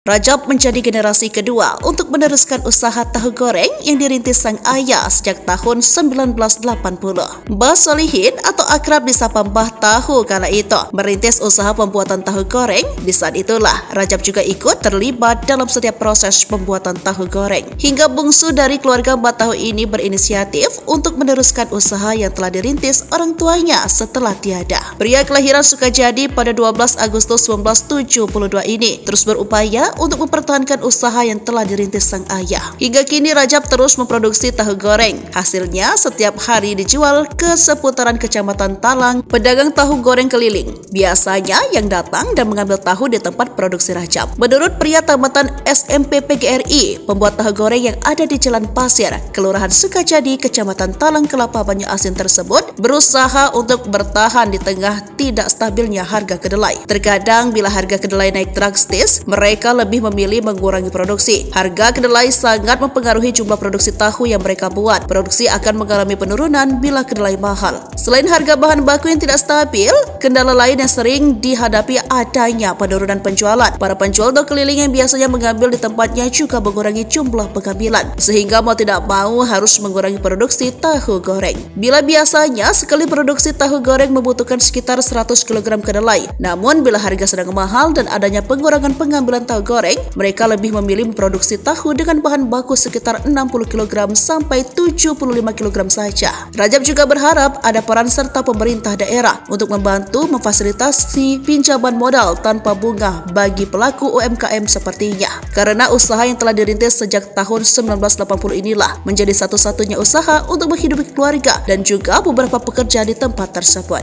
Rajab menjadi generasi kedua untuk meneruskan usaha tahu goreng yang dirintis sang ayah sejak tahun 1980. Mbah Solihin atau akrab disapa Mbah Tahu kala itu merintis usaha pembuatan tahu goreng. Di saat itulah Rajab juga ikut terlibat dalam setiap proses pembuatan tahu goreng. Hingga bungsu dari keluarga Mbah Tahu ini berinisiatif untuk meneruskan usaha yang telah dirintis orang tuanya setelah tiada. Pria kelahiran Sukajadi pada 12 Agustus 1972 ini terus berupaya untuk mempertahankan usaha yang telah dirintis sang ayah. Hingga kini Rajab terus memproduksi tahu goreng. Hasilnya setiap hari dijual ke seputaran Kecamatan Talang, pedagang tahu goreng keliling. Biasanya yang datang dan mengambil tahu di tempat produksi Rajab. Menurut pria tamatan SMP PGRI, pembuat tahu goreng yang ada di Jalan Pasir, Kelurahan Sukajadi, Kecamatan Talang, Kelapa Banyu Asin tersebut berusaha untuk bertahan di tengah tidak stabilnya harga kedelai. Terkadang bila harga kedelai naik drastis, mereka lebih memilih mengurangi produksi. Harga kedelai sangat mempengaruhi jumlah produksi tahu yang mereka buat. Produksi akan mengalami penurunan bila kedelai mahal. Selain harga bahan baku yang tidak stabil, kendala lain yang sering dihadapi adanya penurunan penjualan. Para penjual tahu keliling yang biasanya mengambil di tempatnya juga mengurangi jumlah pengambilan, sehingga mau tidak mau harus mengurangi produksi tahu goreng. Bila biasanya sekali produksi tahu goreng membutuhkan sekitar 100 kg kedelai, namun bila harga sedang mahal dan adanya pengurangan pengambilan tahu goreng, mereka lebih memilih memproduksi tahu dengan bahan baku sekitar 60 kg sampai 75 kg saja. Rajab juga berharap ada peran serta pemerintah daerah untuk membantu memfasilitasi pinjaman modal tanpa bunga bagi pelaku UMKM sepertinya. Karena usaha yang telah dirintis sejak tahun 1980 inilah menjadi satu-satunya usaha untuk menghidupi keluarga dan juga beberapa pekerja di tempat tersebut.